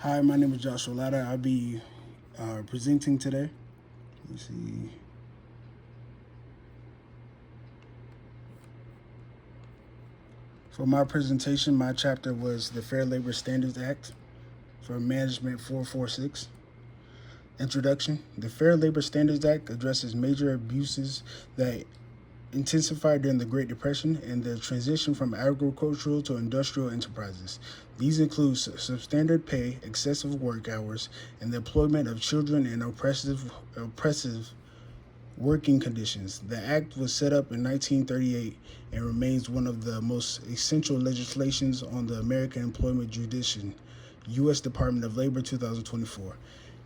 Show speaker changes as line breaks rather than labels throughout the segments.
Hi, my name is Joshua Latta. I'll be presenting today. Let's see. For my presentation, my chapter was the Fair Labor Standards Act for Management 446. Introduction. The Fair Labor Standards Act addresses major abuses that intensified during the Great Depression and the transition from agricultural to industrial enterprises. These include substandard pay, excessive work hours, and the employment of children in oppressive working conditions. The act was set up in 1938 and remains one of the most essential legislations on the American Employment Jurisdiction, U.S. Department of Labor, 2024.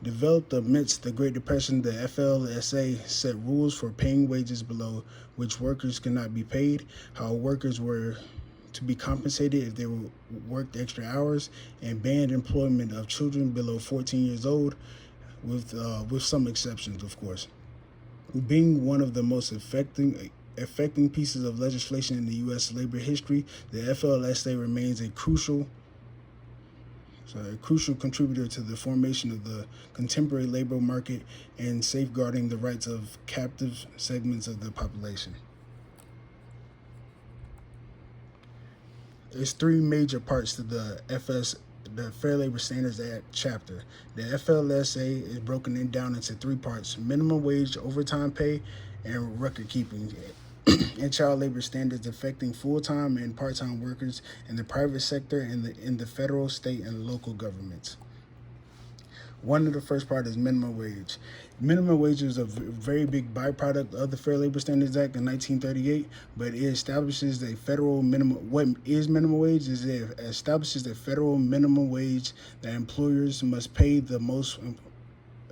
Developed amidst the Great Depression, the FLSA set rules for paying wages below which workers could not be paid, how workers were to be compensated if they worked extra hours, and banned employment of children below 14 years old, with some exceptions, of course. Being one of the most affecting pieces of legislation in the U.S. labor history, the FLSA remains a crucial contributor to the formation of the contemporary labor market and safeguarding the rights of captive segments of the population. There's three major parts to the Fair Labor Standards Act chapter. The FLSA is broken down into three parts: minimum wage, overtime pay, and record keeping, and child labor standards affecting full-time and part-time workers in the private sector and in the federal, state, and local governments. One of the first part is minimum wage. Minimum wage is a very big byproduct of the Fair Labor Standards Act in 1938, but it establishes a federal minimum. What is minimum wage? Is it establishes a federal minimum wage that employers must pay the most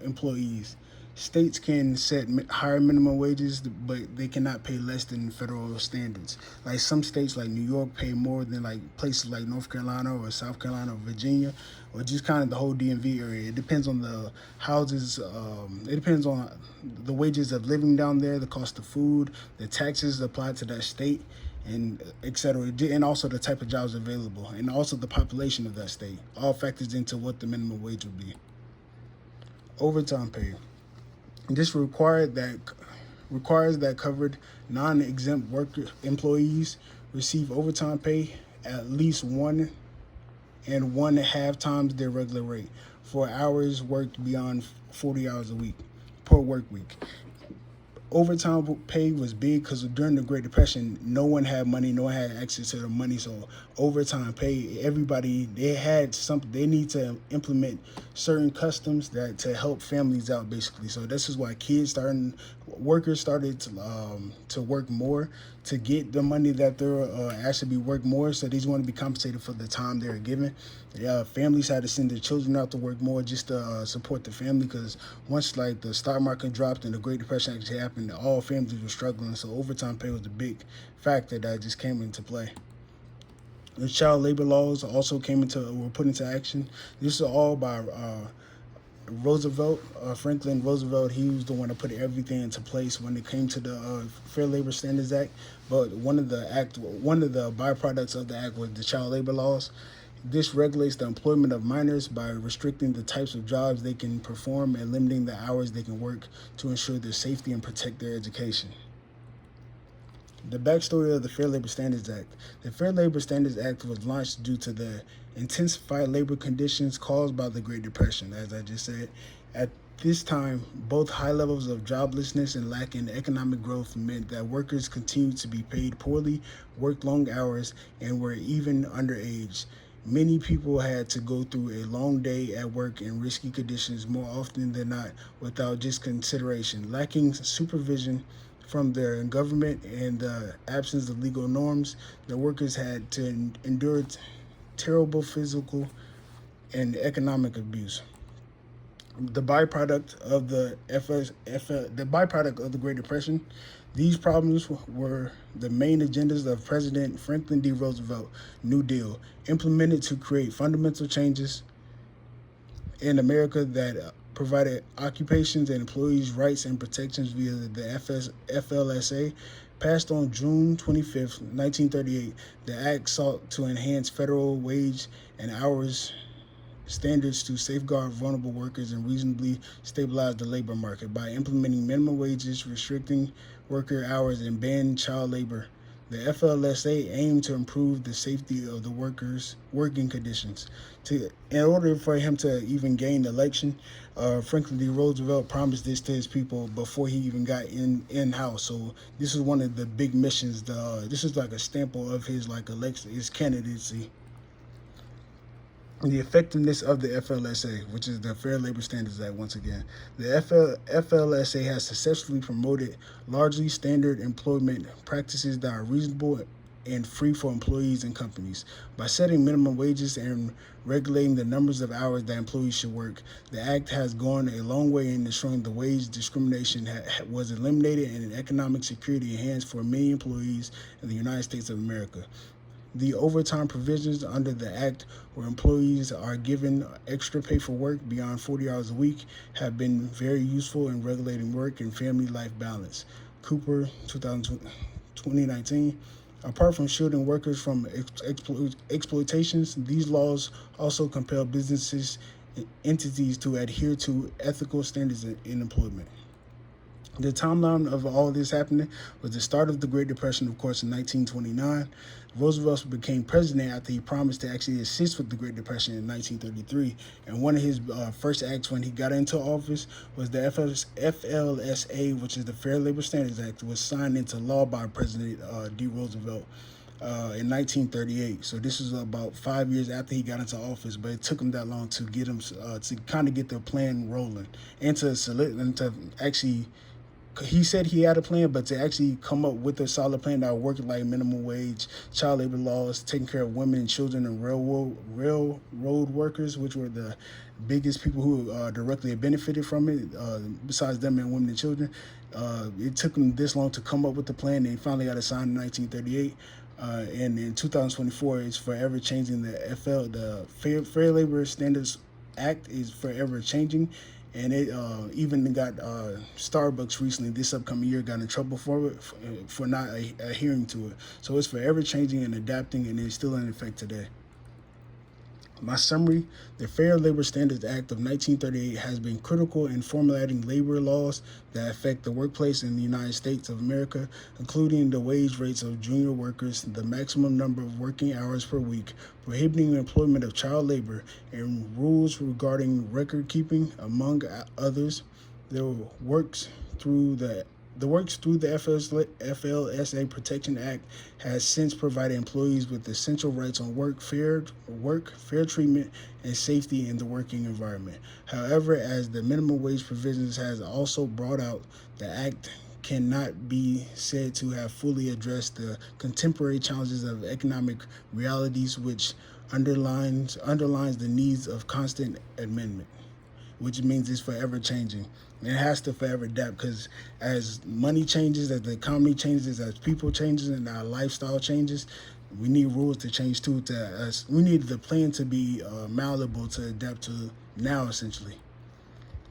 employees. States can set higher minimum wages, but they cannot pay less than federal standards. Like some states, like New York, pay more than like places like North Carolina or South Carolina or Virginia, or just kind of the whole DMV area. It depends on the houses. It depends on the wages of living down there, the cost of food, the taxes applied to that state, and etc. And also the type of jobs available, and also the population of that state. All factors into what the minimum wage would be. Overtime pay. This requires that covered non-exempt worker employees receive overtime pay at least 1.5 times their regular rate for hours worked beyond 40 hours a week per work week. Overtime pay was big because during the Great Depression, no one had money, no one had access to the money. So overtime pay, everybody they need to implement certain customs that to help families out basically. So this is why workers started to work more to get the money that they're actually be work more. So they just want to be compensated for the time they're given. Families had to send their children out to work more just to support the family, because once like the stock market dropped and the Great Depression actually happened, all families were struggling. So overtime pay was a big factor that just came into play. The child labor laws also were put into action. This is all by Roosevelt, Franklin Roosevelt. He was the one that put everything into place when it came to the Fair Labor Standards Act. But one of the byproducts of the act was the child labor laws. This regulates the employment of minors by restricting the types of jobs they can perform and limiting the hours they can work to ensure their safety and protect their education. The backstory of the Fair Labor Standards Act. The Fair Labor Standards Act was launched due to the intensified labor conditions caused by the Great Depression, as I just said. At this time, both high levels of joblessness and lacking economic growth meant that workers continued to be paid poorly, worked long hours, and were even underage. Many people had to go through a long day at work in risky conditions more often than not without just consideration. Lacking supervision from their government and the absence of legal norms, the workers had to endure terrible physical and economic abuse. The byproduct of the byproduct of the Great Depression. These problems were the main agendas of President Franklin D. Roosevelt New Deal, implemented to create fundamental changes in America that provided occupations and employees rights and protections via the FLSA. Passed on June 25th, 1938, the act sought to enhance federal wage and hours standards to safeguard vulnerable workers and reasonably stabilize the labor market by implementing minimum wages, restricting worker hours, and banning child labor. The FLSA aimed to improve the safety of the workers' working conditions. In order for him to even gain the election, Franklin D. Roosevelt promised this to his people before he even got in house. So this is one of the big missions. This is like a stamp of his election, his candidacy. The effectiveness of the FLSA, which is the Fair Labor Standards Act, once again. The FLSA has successfully promoted largely standard employment practices that are reasonable and free for employees and companies. By setting minimum wages and regulating the numbers of hours that employees should work, the Act has gone a long way in ensuring the wage discrimination was eliminated and economic security enhanced for many employees in the United States of America. The overtime provisions under the Act, where employees are given extra pay for work beyond 40 hours a week, have been very useful in regulating work and family life balance. Cooper, 2019. Apart from shielding workers from exploitations, these laws also compel businesses and entities to adhere to ethical standards in employment. The timeline of all this happening was the start of the Great Depression, of course, in 1929. Roosevelt became president after he promised to actually assist with the Great Depression in 1933. And one of his first acts when he got into office was the FLSA, which is the Fair Labor Standards Act, was signed into law by President D. Roosevelt in 1938. So this was about 5 years after he got into office, but it took him that long to get him to kind of get the plan rolling and to actually. He said he had a plan, but to actually come up with a solid plan that would work like minimum wage, child labor laws, taking care of women and children, and railroad workers, which were the biggest people who directly benefited from it, besides them and women and children. It took him this long to come up with the plan, and he finally got it signed in 1938. And in 2024, it's forever changing. The Fair Labor Standards Act is forever changing. And it even got Starbucks recently, this upcoming year, got in trouble for it, for not adhering to it. So it's forever changing and adapting, and it's still in effect today. My summary: the Fair Labor Standards Act of 1938 has been critical in formulating labor laws that affect the workplace in the United States of America, including the wage rates of junior workers, the maximum number of working hours per week, prohibiting the employment of child labor, and rules regarding record keeping, among others. The works through the FLSA Protection Act has since provided employees with essential rights on fair treatment, and safety in the working environment. However, as the minimum wage provisions has also brought out, the Act cannot be said to have fully addressed the contemporary challenges of economic realities, which underlines the needs of constant amendment, which means it's forever changing. It has to forever adapt, because as money changes, as the economy changes, as people changes, and our lifestyle changes, we need rules to change too. We need the plan to be malleable to adapt to now, essentially.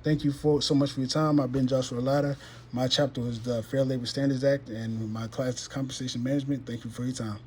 Thank you so much for your time. I've been Joshua Latta. My chapter was the Fair Labor Standards Act, and my class is Compensation Management. Thank you for your time.